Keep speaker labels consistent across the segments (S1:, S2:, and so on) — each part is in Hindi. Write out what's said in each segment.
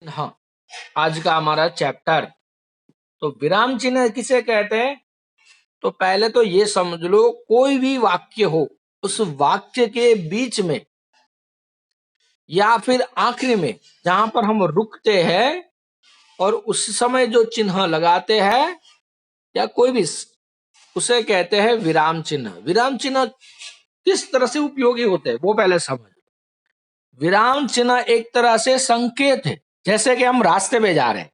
S1: हाँ, आज का हमारा चैप्टर। तो विराम चिन्ह किसे कहते हैं? तो पहले तो ये समझ लो, कोई भी वाक्य हो, उस वाक्य के बीच में या फिर आखिरी में जहां पर हम रुकते हैं और उस समय जो चिन्ह लगाते हैं या कोई भी, उसे कहते हैं विराम चिन्ह। विराम चिन्ह किस तरह से उपयोगी होते हैं वो पहले समझ। विराम चिन्ह एक तरह से संकेत है। जैसे कि हम रास्ते पे जा रहे हैं,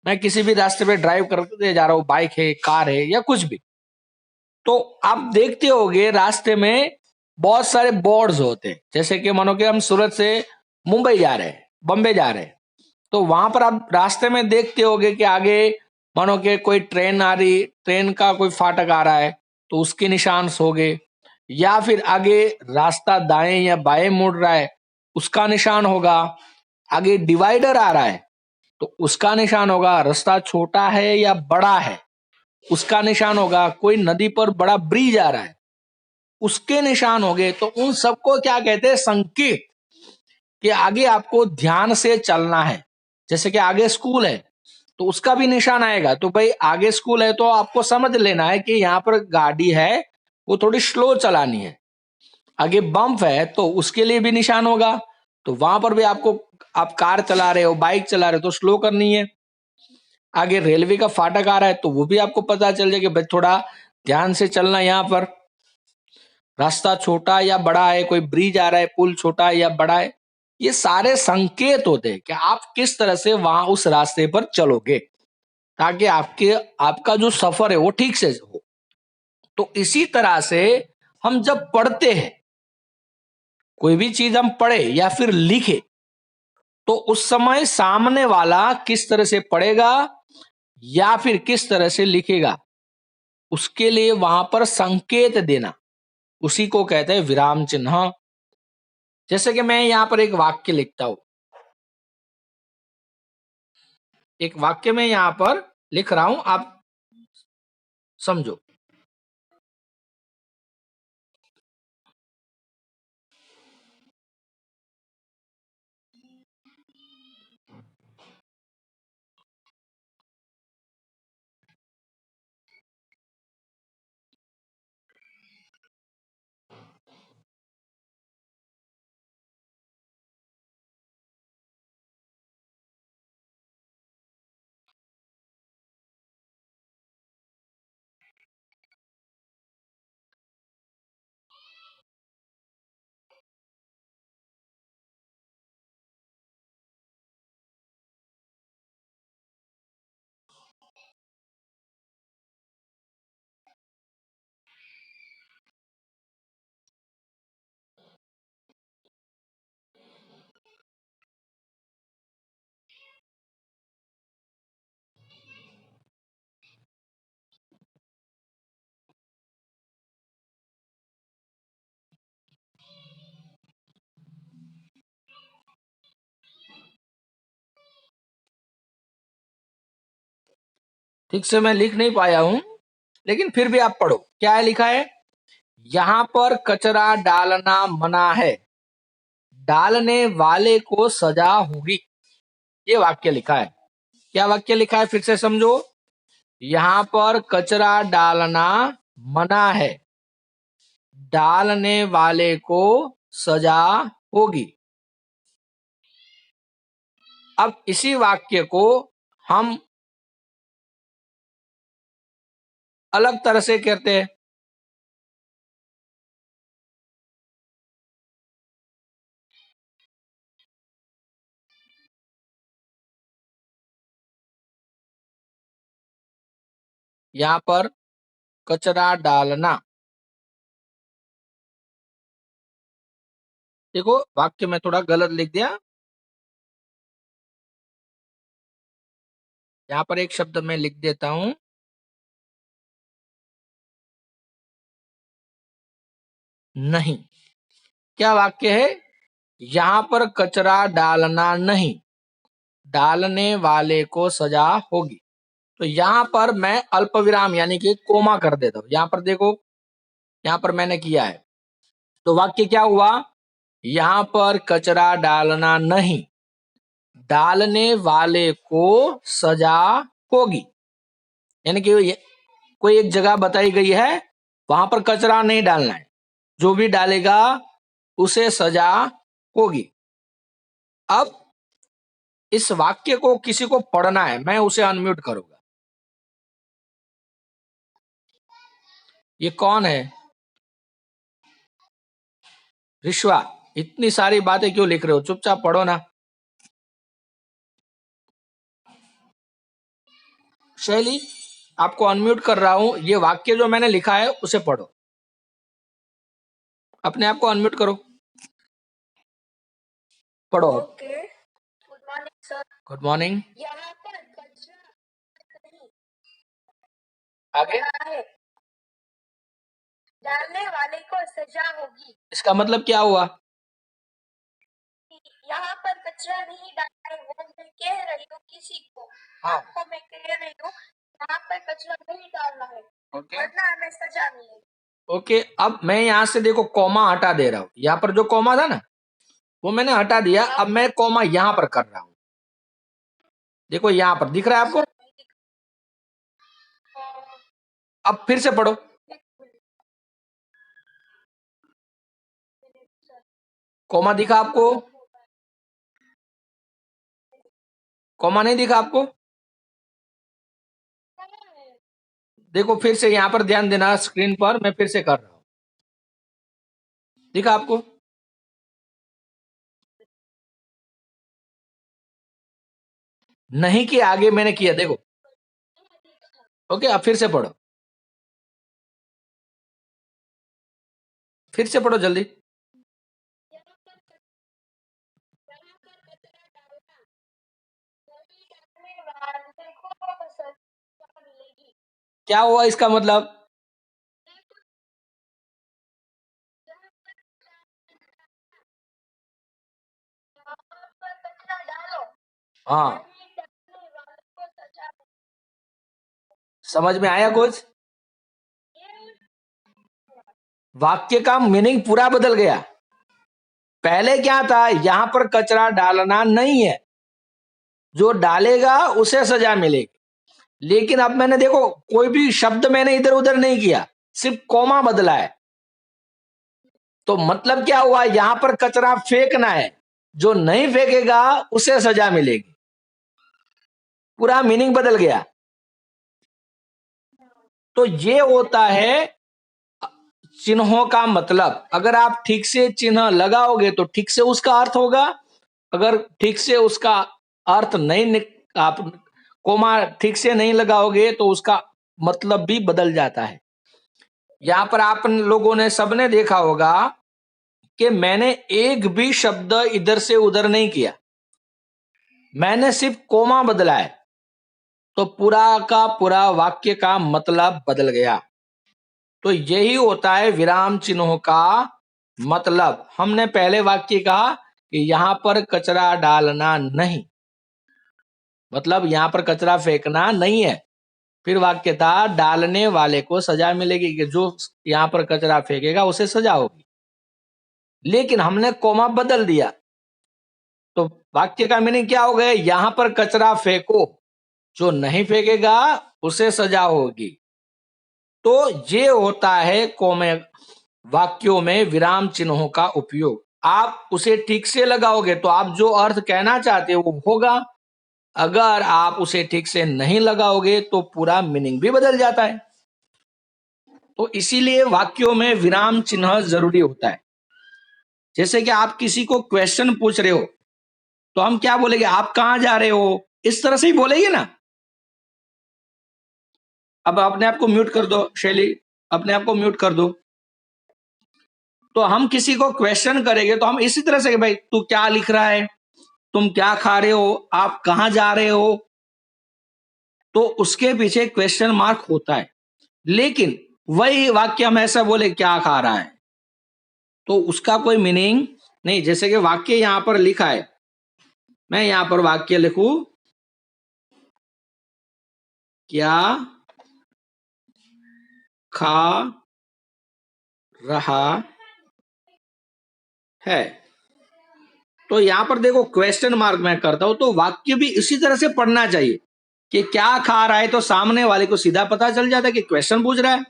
S1: मैं किसी भी रास्ते पे ड्राइव करते जा रहा हूँ, बाइक है, कार है या कुछ भी, तो आप देखते होगे रास्ते में बहुत सारे बोर्ड्स होते हैं। जैसे कि मानो कि हम सूरत से मुंबई जा रहे हैं, बम्बे जा रहे हैं, तो वहां पर आप रास्ते में देखते होगे कि आगे मानो कि कोई ट्रेन आ रही, ट्रेन का कोई फाटक आ रहा है तो उसके निशान होंगे, या फिर आगे रास्ता दाएं या बाएं मुड़ रहा है उसका निशान होगा, आगे डिवाइडर आ रहा है तो उसका निशान होगा, रास्ता छोटा है या बड़ा है उसका निशान होगा, कोई नदी पर बड़ा ब्रिज आ रहा है उसके निशान होंगे। तो उन सबको क्या कहते हैं? संकेत। कि आगे आपको ध्यान से चलना है। जैसे कि आगे स्कूल है तो उसका भी निशान आएगा, तो भाई आगे स्कूल है तो आपको समझ लेना है कि यहाँ पर गाड़ी है, वो थोड़ी स्लो चलानी है। आगे बम्प है तो उसके लिए भी निशान होगा, तो वहां पर भी आपको, आप कार चला रहे हो, बाइक चला रहे हो तो स्लो करनी है। आगे रेलवे का फाटक आ रहा है तो वो भी आपको पता चल जाए कि भाई थोड़ा ध्यान से चलना, यहाँ पर रास्ता छोटा या बड़ा है, कोई ब्रिज आ रहा है, पुल छोटा है या बड़ा है। ये सारे संकेत होते हैं कि आप किस तरह से वहां उस रास्ते पर चलोगे, ताकि आपका जो सफर है वो ठीक से हो। तो इसी तरह से हम जब पढ़ते हैं, कोई भी चीज हम पढ़े या फिर लिखे, तो उस समय सामने वाला किस तरह से पढ़ेगा या फिर किस तरह से लिखेगा, उसके लिए वहां पर संकेत देना, उसी को कहते हैं विराम चिन्ह। जैसे कि मैं यहां पर एक वाक्य लिखता हूं, एक वाक्य में यहां पर लिख रहा हूं, आप समझो। ठीक से मैं लिख नहीं पाया हूं, लेकिन फिर भी आप पढ़ो। क्या है लिखा है? यहां पर कचरा डालना मना है, डालने वाले को सजा होगी। ये वाक्य लिखा है। क्या वाक्य लिखा है? फिर से समझो। यहां पर कचरा डालना मना है, डालने वाले को सजा होगी। अब इसी वाक्य को हम अलग तरह से कहते हैं। यहां पर कचरा डालना, देखो वाक्य में थोड़ा गलत लिख दिया। यहां पर एक शब्द मैं लिख देता हूं, नहीं। क्या वाक्य है? यहां पर कचरा डालना नहीं, डालने वाले को सजा होगी। तो यहां पर मैं अल्प विराम यानी कि कोमा कर देता हूं। यहां पर देखो, यहां पर मैंने किया है, तो वाक्य क्या हुआ? यहां पर कचरा डालना नहीं, डालने वाले को सजा होगी। यानी कि कोई एक जगह बताई गई है, वहां पर कचरा नहीं डालना है, जो भी डालेगा उसे सजा होगी। अब इस वाक्य को किसी को पढ़ना है, मैं उसे अनम्यूट करूंगा। ये कौन है? रिश्वा, इतनी सारी बातें क्यों लिख रहे हो? चुपचाप पढ़ो ना। शैली, आपको अनम्यूट कर रहा हूं, ये वाक्य जो मैंने लिखा है उसे पढ़ो। अपने आप को अनम्यूट करो, पढ़ो।
S2: Okay, good morning sir.
S1: Good morning.
S2: यहाँ पर कचरा नहीं
S1: आगे
S2: है, डालने वाले को सजा होगी।
S1: इसका मतलब क्या हुआ?
S2: यहाँ पर कचरा नहीं डालना है, वो मैं कह रही हूँ किसी को।
S1: हाँ।
S2: आपको मैं कह रही हूँ यहाँ पर कचरा नहीं डालना है,
S1: ओके
S2: वरना हमें सजा मिलेगी।
S1: ओके, अब मैं यहाँ से देखो कॉमा हटा दे रहा हूँ। यहाँ पर जो कॉमा था ना, वो मैंने हटा दिया। अब मैं कॉमा यहाँ पर कर रहा हूँ। देखो यहाँ पर दिख रहा है आपको? अब फिर से पढ़ो। कॉमा दिखा आपको? कॉमा नहीं दिखा आपको? देखो फिर से यहाँ पर ध्यान देना, स्क्रीन पर मैं फिर से कर रहा हूँ। दिखा आपको? नहीं कि आगे मैंने किया, देखो। ओके, अब फिर से पढ़ो, फिर से पढ़ो जल्दी। क्या हुआ इसका मतलब? हाँ, समझ में आया कुछ? वाक्य का मीनिंग पूरा बदल गया। पहले क्या था? यहां पर कचरा डालना नहीं है, जो डालेगा उसे सजा मिलेगी। लेकिन अब मैंने देखो कोई भी शब्द मैंने इधर उधर नहीं किया, सिर्फ कॉमा बदला है। तो मतलब क्या हुआ? यहां पर कचरा फेंकना है, जो नहीं फेंकेगा उसे सजा मिलेगी। पूरा मीनिंग बदल गया। तो ये होता है चिन्हों का मतलब। अगर आप ठीक से चिन्ह लगाओगे तो ठीक से उसका अर्थ होगा। अगर ठीक से उसका अर्थ नहीं आप कोमा ठीक से नहीं लगाओगे तो उसका मतलब भी बदल जाता है। यहां पर आप लोगों ने सबने देखा होगा कि मैंने एक भी शब्द इधर से उधर नहीं किया, मैंने सिर्फ कोमा बदला है, तो पूरा का पूरा वाक्य का मतलब बदल गया। तो यही होता है विराम चिन्हों का मतलब। हमने पहले वाक्य कहा कि यहां पर कचरा डालना नहीं, मतलब यहां पर कचरा फेंकना नहीं है। फिर वाक्य था डालने वाले को सजा मिलेगी, कि जो यहां पर कचरा फेंकेगा उसे सजा होगी। लेकिन हमने कोमा बदल दिया, तो वाक्य का मीनिंग क्या हो गया? यहां पर कचरा फेंको, जो नहीं फेंकेगा उसे सजा होगी। तो ये होता है कोमे वाक्यों में विराम चिन्हों का उपयोग। आप उसे ठीक से लगाओगे तो आप जो अर्थ कहना चाहते हो वो होगा। अगर आप उसे ठीक से नहीं लगाओगे तो पूरा मीनिंग भी बदल जाता है। तो इसीलिए वाक्यों में विराम चिन्ह जरूरी होता है। जैसे कि आप किसी को क्वेश्चन पूछ रहे हो तो हम क्या बोलेंगे? आप कहां जा रहे हो, इस तरह से ही बोलेंगे ना। अब अपने आप को म्यूट कर दो शैली, अपने आप को म्यूट कर दो। तो हम किसी को क्वेश्चन करेंगे तो हम इसी तरह से, भाई तू क्या लिख रहा है, तुम क्या खा रहे हो, आप कहां जा रहे हो, तो उसके पीछे क्वेश्चन मार्क होता है। लेकिन वही वाक्य हम ऐसा बोले क्या खा रहा है, तो उसका कोई मीनिंग नहीं। जैसे कि वाक्य यहां पर लिखा है, मैं यहां पर वाक्य लिखूं, क्या खा रहा है, तो यहाँ पर देखो क्वेश्चन मार्क मैं करता हूं, तो वाक्य भी इसी तरह से पढ़ना चाहिए कि क्या खा रहा है, तो सामने वाले को सीधा पता चल जाता है कि क्वेश्चन पूछ रहा है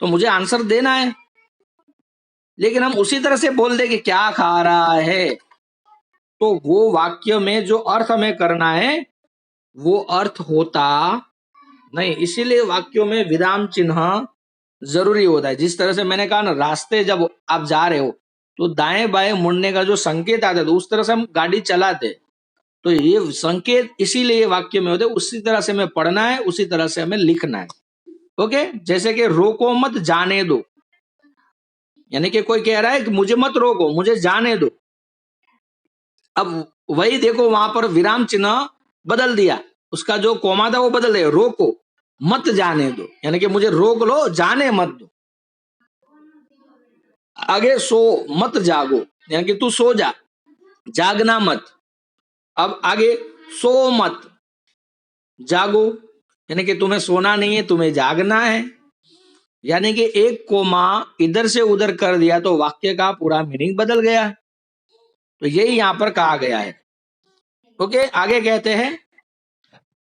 S1: तो मुझे आंसर देना है। लेकिन हम उसी तरह से बोल दे कि क्या खा रहा है, तो वो वाक्य में जो अर्थ हमें करना है वो अर्थ होता नहीं। इसीलिए वाक्यों में विराम चिन्ह जरूरी होता है। जिस तरह से मैंने कहा ना, रास्ते जब आप जा रहे हो तो दाएं बाएं मुड़ने का जो संकेत आता है, तो उस तरह से हम गाड़ी चलाते, तो ये संकेत इसीलिए वाक्य में होते, उसी तरह से हमें पढ़ना है, उसी तरह से हमें लिखना है। ओके, जैसे कि रोको मत जाने दो, यानी कि कोई कह रहा है कि मुझे मत रोको, मुझे जाने दो। अब वही देखो वहां पर विराम चिन्ह बदल दिया, उसका जो कोमा था वो बदल दिया, रोको मत जाने दो, यानी कि मुझे रोक लो, जाने मत दो। आगे सो मत जागो, यानी कि तू सो जा, जागना मत। अब आगे सो मत जागो, यानी कि तुम्हें सोना नहीं है, तुम्हें जागना है। यानी कि एक कोमा इधर से उधर कर दिया तो वाक्य का पूरा मीनिंग बदल गया। तो यही यहां पर कहा गया है। ओके, आगे कहते हैं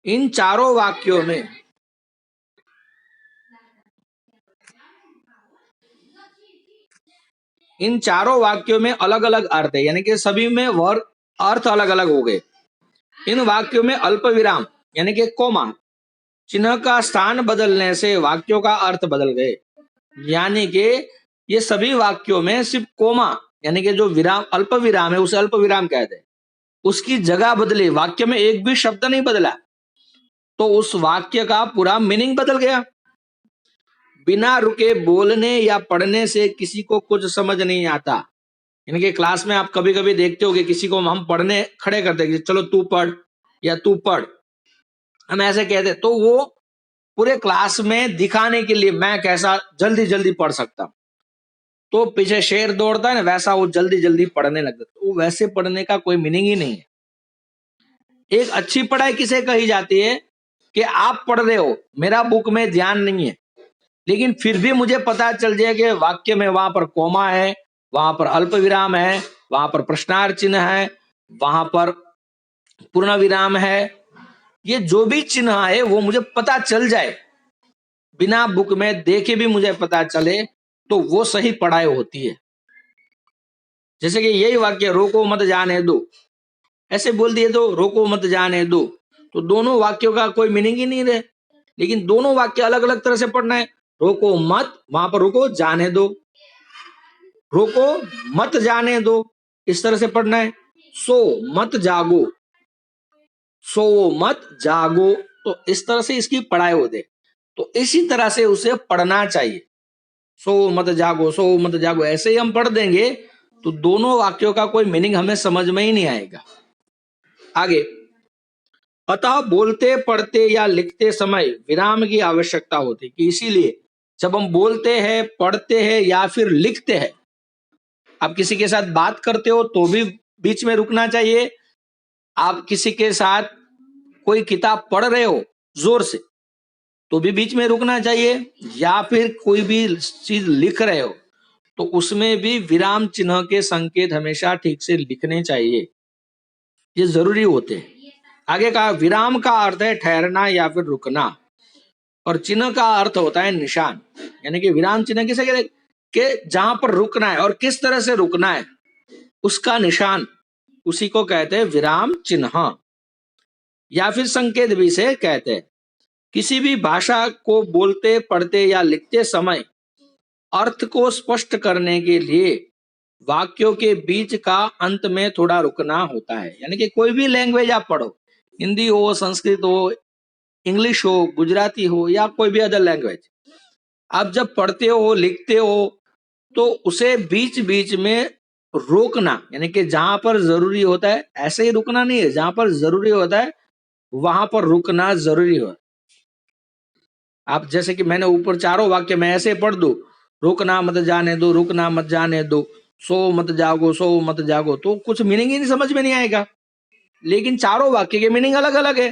S1: इन चारों वाक्यों में अलग अलग अर्थ है, यानी कि सभी में वर्ग अर्थ अलग अलग हो गए। इन वाक्यों में अल्प विराम यानी कि कोमा चिन्ह का स्थान बदलने से वाक्यों का अर्थ बदल गए। यानी कि ये सभी वाक्यों में सिर्फ कोमा यानी कि जो विराम अल्प विराम है उसे अल्प विराम कहते हैं, उसकी जगह बदली, वाक्य में एक भी शब्द नहीं बदला, तो उस वाक्य का पूरा मीनिंग बदल गया। बिना रुके बोलने या पढ़ने से किसी को कुछ समझ नहीं आता। यानी कि क्लास में आप कभी कभी देखते हो कि किसी को हम पढ़ने खड़े करते हैं, चलो तू पढ़ या तू पढ़, हम ऐसे कहते, तो वो पूरे क्लास में दिखाने के लिए मैं कैसा जल्दी जल्दी पढ़ सकता हूं, तो पीछे शेर दौड़ता है ना, वैसा वो जल्दी जल्दी पढ़ने लगता, तो वैसे पढ़ने का कोई मीनिंग ही नहीं है। एक अच्छी पढ़ाई किसे कही जाती है कि आप पढ़ रहे हो, मेरा बुक में ध्यान नहीं है, लेकिन फिर भी मुझे पता चल जाए कि वाक्य में वहां पर कोमा है, वहां पर अल्प विराम है, वहां पर प्रश्नार्थ चिन्ह है, वहां पर पूर्ण विराम है, ये जो भी चिन्ह है वो मुझे पता चल जाए, बिना बुक में देखे भी मुझे पता चले, तो वो सही पढ़ाई होती है। जैसे कि यही वाक्य रोको मत जाने दो, ऐसे बोल दिए तो रोको मत जाने दो, तो दोनों वाक्यों का कोई मीनिंग ही नहीं रहे। लेकिन दोनों वाक्य अलग अलग तरह से पढ़ना है। रोको मत, वहां पर रोको जाने दो, रोको मत जाने दो, इस तरह से पढ़ना है। सो मत जागो, सो मत जागो, तो इस तरह से इसकी पढ़ाई होती है। तो इसी तरह से उसे पढ़ना चाहिए, सो मत जागो, सो मत जागो, ऐसे ही हम पढ़ देंगे तो दोनों वाक्यों का कोई मीनिंग हमें समझ में ही नहीं आएगा। आगे, अतः बोलते पढ़ते या लिखते समय विराम की आवश्यकता होती है, कि इसीलिए जब हम बोलते हैं, पढ़ते हैं या फिर लिखते हैं, आप किसी के साथ बात करते हो तो भी बीच में रुकना चाहिए, आप किसी के साथ कोई किताब पढ़ रहे हो जोर से तो भी बीच में रुकना चाहिए, या फिर कोई भी चीज लिख रहे हो तो उसमें भी विराम चिन्ह के संकेत हमेशा ठीक से लिखने चाहिए, ये जरूरी होते हैं। आगे कहा विराम का अर्थ है ठहरना या फिर रुकना, और चिन्ह का अर्थ होता है निशान। यानी कि विराम चिन्ह किसे कहते हैं कि जहां पर रुकना है और किस तरह से रुकना है उसका निशान, उसी को कहते हैं विराम चिन्ह, या फिर संकेत भी से कहते हैं। किसी भी भाषा को बोलते पढ़ते या लिखते समय अर्थ को स्पष्ट करने के लिए वाक्यों के बीच का अंत में थोड़ा रुकना होता है। यानी कि कोई भी लैंग्वेज आप पढ़ो, हिंदी हो, संस्कृत हो, इंग्लिश हो, गुजराती हो या कोई भी अदर लैंग्वेज, आप जब पढ़ते हो लिखते हो तो उसे बीच बीच में रोकना, यानी कि जहां पर जरूरी होता है ऐसे ही रुकना नहीं है, जहां पर जरूरी होता है वहां पर रुकना जरूरी हो। आप जैसे कि मैंने ऊपर चारों वाक्य में ऐसे पढ़ दो, रुकना मत जाने दो, रुकना मत जाने दो, सो मत जागो, सो मत जागो, तो कुछ मीनिंग ही नहीं समझ में नहीं आएगा। लेकिन चारों वाक्य के मीनिंग अलग अलग है।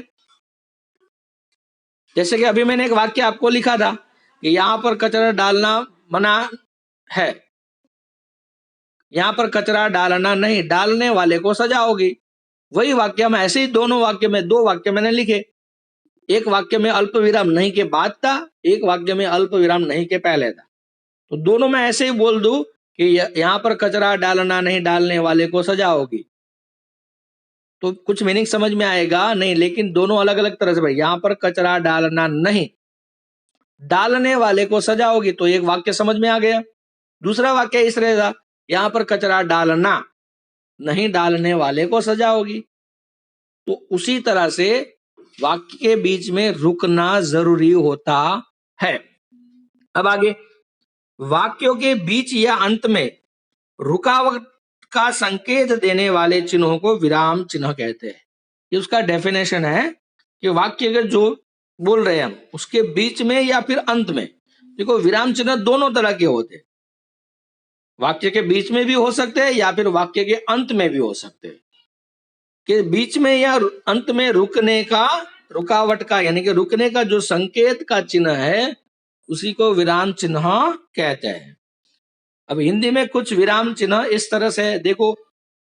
S1: जैसे कि अभी मैंने एक वाक्य आपको लिखा था कि यहाँ पर कचरा डालना मना है, यहाँ पर कचरा डालना नहीं, डालने वाले को सजा होगी। वही वाक्य हम ऐसे ही दोनों वाक्य में, दो वाक्य मैंने लिखे, एक वाक्य में अल्प विराम नहीं के बाद था, एक वाक्य में अल्प विराम नहीं के पहले था। तो दोनों में ऐसे ही बोल दूं कि यहाँ पर कचरा डालना नहीं, डालने वाले को सजा होगी, तो कुछ मीनिंग समझ में आएगा नहीं। लेकिन दोनों अलग अलग तरह से भाई, यहाँ पर कचरा डालना नहीं, डालने वाले को सजा होगी, तो एक वाक्य समझ में आ गया। दूसरा वाक्य इस रहेगा, यहाँ पर कचरा डालना नहीं, डालने वाले को सजा होगी। तो उसी तरह से वाक्य के बीच में रुकना जरूरी होता है। अब आगे, वाक्यों के बीच या अंत में रुकावट का संकेत देने वाले चिन्हों को विराम चिन्ह कहते हैं। ये उसका डेफिनेशन है कि वाक्य के जो बोल रहे हैं हम, उसके बीच में या फिर अंत में, देखो विराम चिन्ह दोनों तरह के होते हैं। वाक्य के बीच में भी हो सकते हैं या फिर वाक्य के अंत में भी हो सकते हैं। कि बीच में या अंत में रुकने का, रुकावट का, यानी कि रुकने का जो संकेत का चिन्ह है, उसी को विराम चिन्ह कहते हैं। अब हिंदी में कुछ विराम चिन्ह इस तरह से है, देखो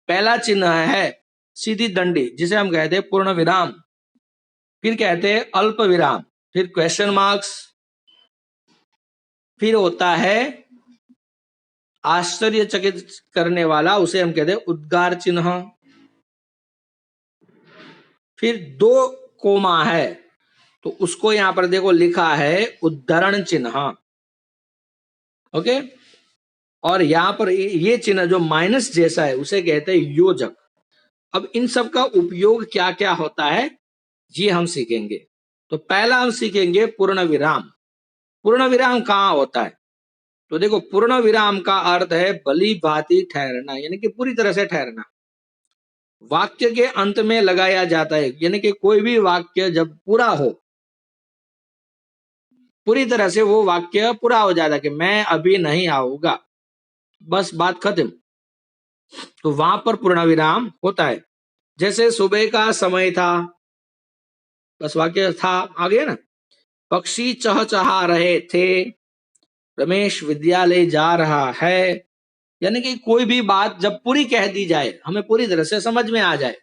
S1: पहला चिन्ह है सीधी दंडी, जिसे हम कहते हैं पूर्ण विराम, फिर कहते हैं अल्प विराम, फिर क्वेश्चन मार्क्स, फिर होता है आश्चर्यचकित करने वाला, उसे हम कहते हैं उद्गार चिन्ह, फिर दो कोमा है तो उसको यहां पर देखो लिखा है उद्धरण चिन्ह, ओके। और यहां पर ये चिन्ह जो माइनस जैसा है उसे कहते हैं योजक। अब इन सब का उपयोग क्या क्या होता है ये हम सीखेंगे। तो पहला हम सीखेंगे पूर्ण विराम। पूर्ण विराम कहाँ होता है? तो देखो पूर्ण विराम का अर्थ है भली भांति ठहरना, यानी कि पूरी तरह से ठहरना। वाक्य के अंत में लगाया जाता है, यानी कि कोई भी वाक्य जब पूरा हो, पूरी तरह से वो वाक्य पूरा हो जाता है कि मैं अभी नहीं आऊंगा, बस बात खत्म, तो वहां पर पूर्ण विराम होता है। जैसे सुबह का समय था, बस वाक्य था, आ गया ना। पक्षी चहचहा रहे थे, रमेश विद्यालय जा रहा है, यानी कि कोई भी बात जब पूरी कह दी जाए, हमें पूरी तरह से समझ में आ जाए,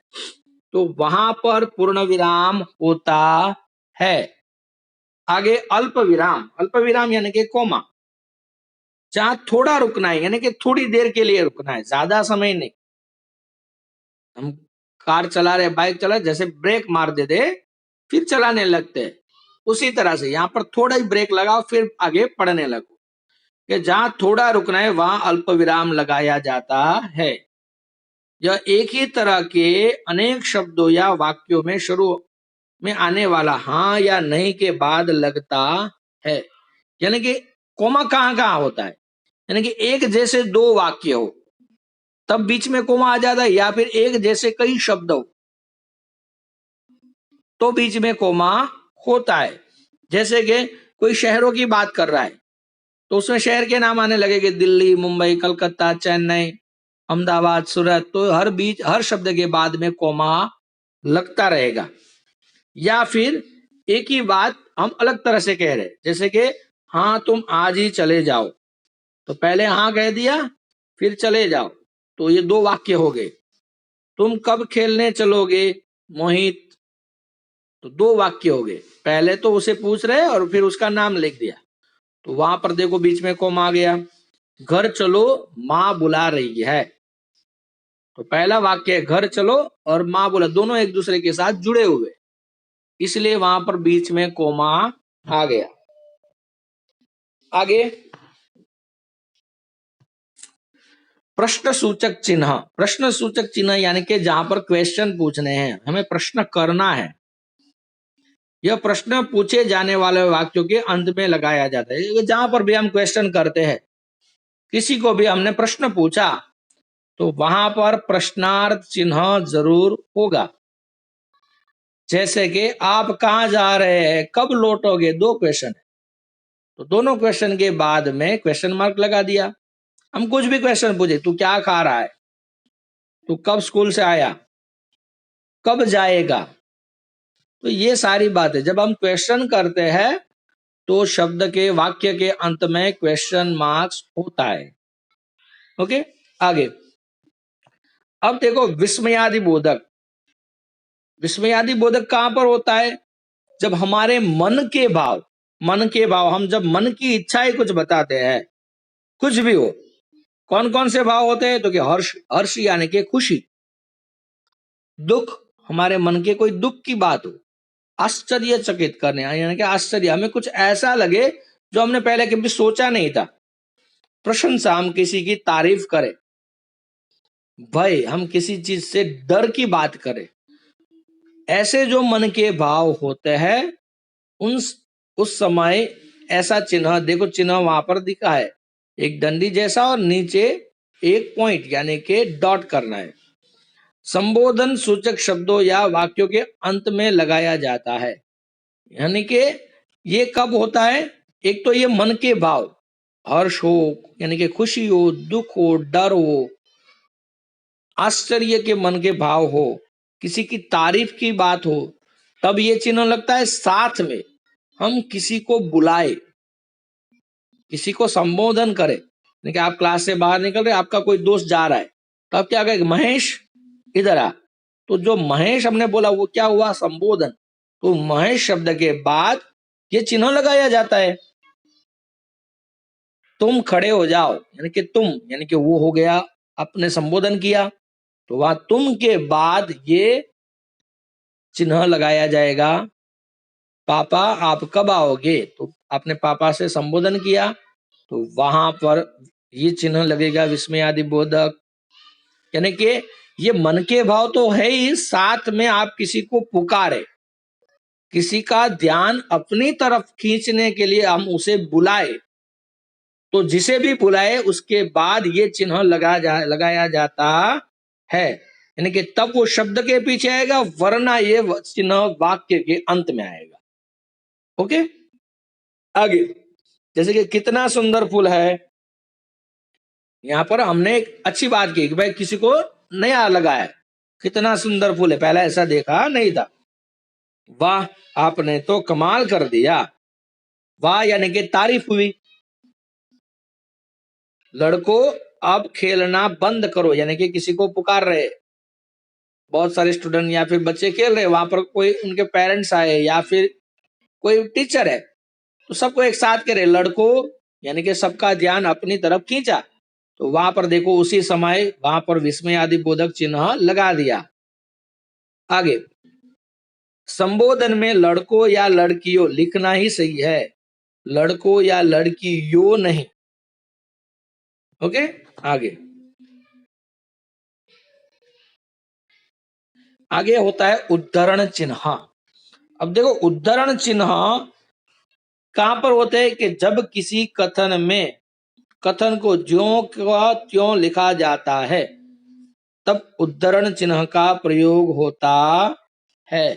S1: तो वहां पर पूर्ण विराम होता है। आगे अल्प विराम, अल्प विराम यानी कि कोमा, जहां थोड़ा रुकना है, यानी कि थोड़ी देर के लिए रुकना है, ज्यादा समय नहीं। हम कार चला रहे, बाइक चला रहे, जैसे ब्रेक मार दे फिर चलाने लगते हैं, उसी तरह से यहाँ पर थोड़ा ही ब्रेक लगाओ फिर आगे पढ़ने लगो, कि जहां थोड़ा रुकना है वहां अल्प विराम लगाया जाता है। यह एक ही तरह के अनेक शब्दों या वाक्यों में शुरू में आने वाला हाँ या नहीं के बाद लगता है। यानी कि कोमा कहाँ कहाँ होता है, यानी कि एक जैसे दो वाक्य हो तब बीच में कोमा आ जाता है, या फिर एक जैसे कई शब्द हो तो बीच में कोमा होता है। जैसे कि कोई शहरों की बात कर रहा है तो उसमें शहर के नाम आने लगेंगे, दिल्ली, मुंबई, कलकत्ता, चेन्नई, अहमदाबाद, सूरत, तो हर शब्द के बाद में कोमा लगता रहेगा। या फिर एक ही बात हम अलग तरह से कह रहे, जैसे कि हाँ तुम आज ही चले जाओ, तो पहले हाँ कह दिया फिर चले जाओ, तो ये दो वाक्य हो गए। तुम कब खेलने चलोगे मोहित, तो दो वाक्य हो गए। पहले तो उसे पूछ रहे और फिर उसका नाम लिख दिया, तो वहां पर देखो बीच में कोमा आ गया। घर चलो माँ बुला रही है, तो पहला वाक्य घर चलो और माँ बुला, दोनों एक दूसरे के साथ जुड़े हुए, इसलिए वहां पर बीच में कोमा आ गया। आगे प्रश्न सूचक चिन्ह। प्रश्न सूचक चिन्ह यानी कि जहां पर क्वेश्चन पूछने हैं, हमें प्रश्न करना है, यह प्रश्न पूछे जाने वाले वाक्यों के अंत में लगाया जाता है। जहां पर भी हम क्वेश्चन करते हैं, किसी को भी हमने प्रश्न पूछा तो वहां पर प्रश्नार्थ चिन्ह जरूर होगा। जैसे कि आप कहाँ जा रहे हैं, कब लौटोगे, दो क्वेश्चन है, तो दोनों क्वेश्चन के बाद में क्वेश्चन मार्क लगा दिया। हम कुछ भी क्वेश्चन पूछे, तू क्या खा रहा है, तू कब स्कूल से आया, कब जाएगा, तो ये सारी बातें जब हम क्वेश्चन करते हैं तो शब्द के वाक्य के अंत में क्वेश्चन मार्क्स होता है। ओके, आगे अब देखो विस्मयादि बोधक, विस्मयादि बोधक कहां पर होता है? जब हमारे मन के भाव, मन के भाव, हम जब मन की इच्छाएं कुछ बताते हैं, कुछ भी हो, कौन कौन से भाव होते हैं? तो कि हर्ष, हर्ष यानी कि खुशी, दुख, हमारे मन के कोई दुख की बात हो, आश्चर्यचकित करने यानी कि आश्चर्य, हमें कुछ ऐसा लगे जो हमने पहले कभी सोचा नहीं था, प्रशंसा, हम किसी की तारीफ करें, भय, हम किसी चीज से डर की बात करें, ऐसे जो मन के भाव होते हैं उन उस समय ऐसा चिन्ह, देखो चिन्ह वहां पर दिखा है, एक डंडी जैसा और नीचे एक पॉइंट यानी कि डॉट करना है। संबोधन सूचक शब्दों या वाक्यों के अंत में लगाया जाता है। यानी कि ये कब होता है? एक तो ये मन के भाव, हर्ष हो यानी कि खुशी हो, दुख हो, डर हो, आश्चर्य के मन के भाव हो, किसी की तारीफ की बात हो, तब ये चिन्ह लगता है। साथ में हम किसी को बुलाए, किसी को संबोधन करें, यानी कि आप क्लास से बाहर निकल रहे, आपका कोई दोस्त जा रहा है, तो आप क्या कहेंगे? महेश इधर आ। तो जो महेश हमने बोला वो क्या हुआ? संबोधन। तो महेश शब्द के बाद ये चिन्ह लगाया जाता है। तुम खड़े हो जाओ यानी कि तुम, यानी कि वो हो गया, आपने संबोधन किया, तो वहां तुम के बाद ये चिन्ह लगाया जाएगा। पापा आप कब आओगे? तो आपने पापा से संबोधन किया, तो वहां पर ये चिन्ह लगेगा विस्मयादि बोधक। यानी कि ये मन के भाव तो है ही, साथ में आप किसी को पुकारे, किसी का ध्यान अपनी तरफ खींचने के लिए हम उसे बुलाए, तो जिसे भी बुलाए उसके बाद ये चिन्ह लगाया जाता है। यानी कि तब वो शब्द के पीछे आएगा, वरना ये चिन्ह वाक्य के अंत में आएगा। ओके, आगे जैसे कि कितना सुंदर फूल है, यहाँ पर हमने एक अच्छी बात की कि भाई किसी को नया लगा है, कितना सुंदर फूल है, पहले ऐसा देखा नहीं था, वाह आपने तो कमाल कर दिया, वाह यानी कि तारीफ हुई। लड़कों अब खेलना बंद करो, यानी कि किसी को पुकार रहे, बहुत सारे स्टूडेंट या फिर बच्चे खेल रहे, वहां पर कोई उनके पेरेंट्स आए या फिर कोई टीचर है, तो सबको एक साथ कह रहे लड़कों, यानी कि सबका ध्यान अपनी तरफ खींचा, तो वहां पर देखो उसी समय वहां पर विस्मय आदि बोधक चिन्ह लगा दिया। आगे संबोधन में लड़कों या लड़कियों लिखना ही सही है, लड़कों या लड़कियों नहीं। ओके, आगे आगे होता है उद्धरण चिन्ह। अब देखो उद्धरण चिन्ह कहां पर होते हैं कि जब किसी कथन में कथन को ज्यों का त्यों लिखा जाता है, तब उद्धरण चिन्ह का प्रयोग होता है।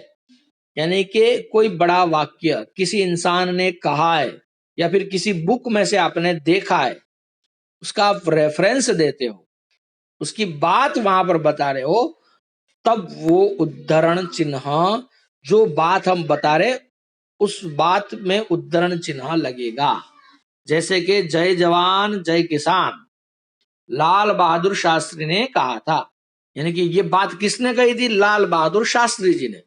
S1: यानी कि कोई बड़ा वाक्य किसी इंसान ने कहा है या फिर किसी बुक में से आपने देखा है, उसका आप रेफरेंस देते हो, उसकी बात वहां पर बता रहे हो, तब वो उद्धरण चिन्ह, जो बात हम बता रहे उस बात में उद्धरण चिन्ह लगेगा। जैसे कि जय जवान जय किसान लाल बहादुर शास्त्री ने कहा था, यानी कि ये बात किसने कही थी? लाल बहादुर शास्त्री जी ने।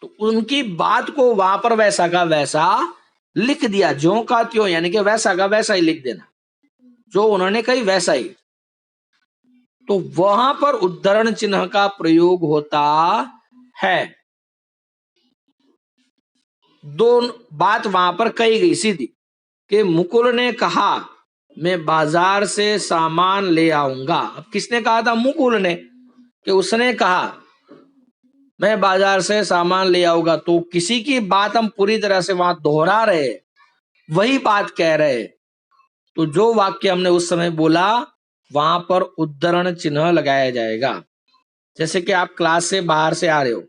S1: तो उनकी बात को वहां पर वैसा का वैसा लिख दिया, ज्यों का त्यों, यानी कि वैसा का वैसा ही लिख देना, जो उन्होंने कही वैसा ही। तो वहां पर उद्धरण चिन्ह का प्रयोग होता है। दो बात वहां पर कही गई सीधी कि मुकुल ने कहा मैं बाजार से सामान ले आऊंगा। अब किसने कहा था? मुकुल ने, कि उसने कहा मैं बाजार से सामान ले आऊंगा, तो किसी की बात हम पूरी तरह से वहां दोहरा रहे, वही बात कह रहे, तो जो वाक्य हमने उस समय बोला वहां पर उद्धरण चिन्ह लगाया जाएगा। जैसे कि आप क्लास से बाहर से आ रहे हो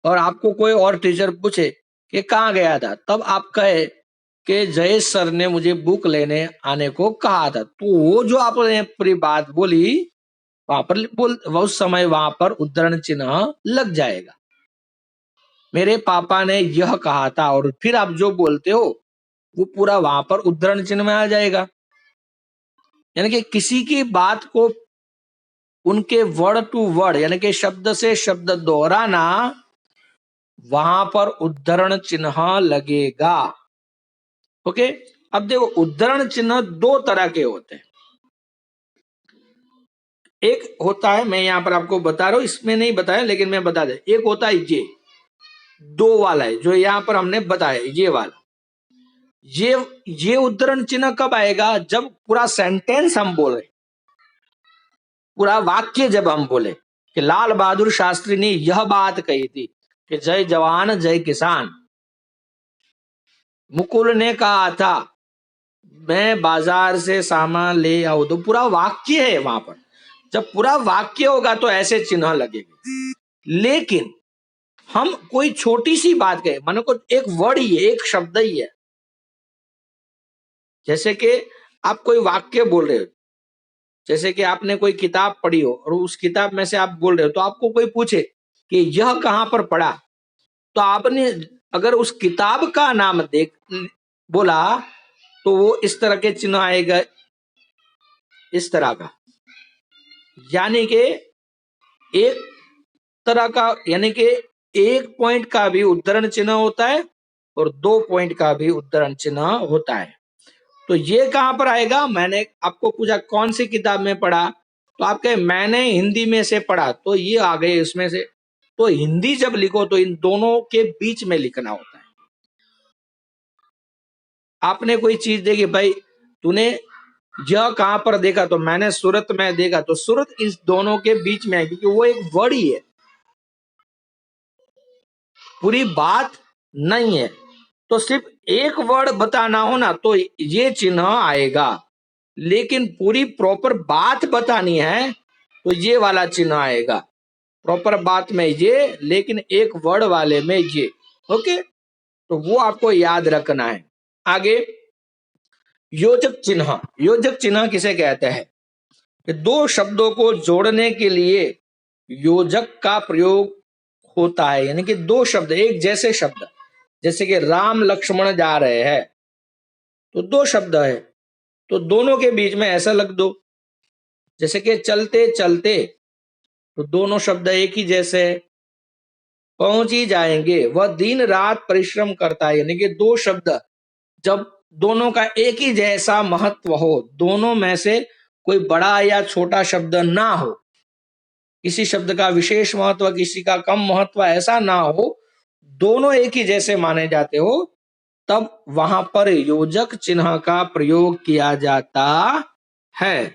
S1: और आपको कोई और टीचर पूछे कि कहाँ गया था, तब आप कहे कि जयेश सर ने मुझे बुक लेने आने को कहा था, तो वो जो आपने पूरी बात बोली वहां पर उस समय वहां पर उद्धरण चिन्ह लग जाएगा। मेरे पापा ने यह कहा था, और फिर आप जो बोलते हो वो पूरा वहां पर उद्धरण चिन्ह में आ जाएगा। यानी कि किसी की बात को उनके वर्ड टू वर्ड यानी कि शब्द से शब्द दोहराना, वहां पर उद्धरण चिन्ह लगेगा। ओके, अब देखो उद्धरण चिन्ह दो तरह के होते हैं। एक होता है, मैं यहां पर आपको बता रहा हूं, इसमें नहीं बताया लेकिन मैं बता दे, एक होता है ये दो वाला है जो यहां पर हमने बताया, ये वाला। ये उद्धरण चिन्ह कब आएगा? जब पूरा सेंटेंस हम बोले, पूरा वाक्य जब हम बोले कि लाल बहादुर शास्त्री ने यह बात कही थी कि जय जवान जय किसान। मुकुल ने कहा था मैं बाजार से सामान ले आऊं, तो पूरा वाक्य है वहां पर। जब पूरा वाक्य होगा तो ऐसे चिन्ह लगेंगे। लेकिन हम कोई छोटी सी बात कहे, मानो को एक वर्ड ही है, एक शब्द ही है, जैसे कि आप कोई वाक्य बोल रहे हो, जैसे कि आपने कोई किताब पढ़ी हो और उस किताब में से आप बोल रहे हो, तो आपको कोई पूछे कि यह कहां पर पढ़ा, तो आपने अगर उस किताब का नाम देख बोला तो वो इस तरह के चिन्ह आएगा, इस तरह का। यानी कि एक तरह का, यानी कि एक पॉइंट का भी उद्धरण चिन्ह होता है और दो पॉइंट का भी उद्धरण चिन्ह होता है। तो ये कहां पर आएगा? मैंने आपको पूछा कौन सी किताब में पढ़ा, तो आप कहे मैंने हिंदी में से पढ़ा, तो ये आ गए इसमें से। तो हिंदी जब लिखो तो इन दोनों के बीच में लिखना होता है। आपने कोई चीज देखी, भाई तूने यह कहां पर देखा, तो मैंने सूरत में देखा, तो सूरत इस दोनों के बीच में है, क्योंकि वो एक वर्ड ही है, पूरी बात नहीं है। तो सिर्फ एक वर्ड बताना हो ना तो ये चिन्ह आएगा, लेकिन पूरी प्रॉपर बात बतानी है तो ये वाला चिन्ह आएगा। प्रॉपर बात में ये, लेकिन एक वर्ड वाले में ये। ओके, तो वो आपको याद रखना है। आगे योजक चिन्ह। योजक चिन्ह किसे कहते हैं? कि दो शब्दों को जोड़ने के लिए योजक का प्रयोग होता है। यानी कि दो शब्द, एक जैसे शब्द, जैसे कि राम लक्ष्मण जा रहे हैं, तो दो शब्द है, तो दोनों के बीच में ऐसा लग दो। जैसे कि चलते चलते, तो दोनों शब्द एक ही जैसे है। पहुंच ही जाएंगे, वह दिन रात परिश्रम करता है। यानी कि दो शब्द जब दोनों का एक ही जैसा महत्व हो, दोनों में से कोई बड़ा या छोटा शब्द ना हो, किसी शब्द का विशेष महत्व किसी का कम महत्व ऐसा ना हो, दोनों एक ही जैसे माने जाते हो, तब वहां पर योजक चिन्ह का प्रयोग किया जाता है।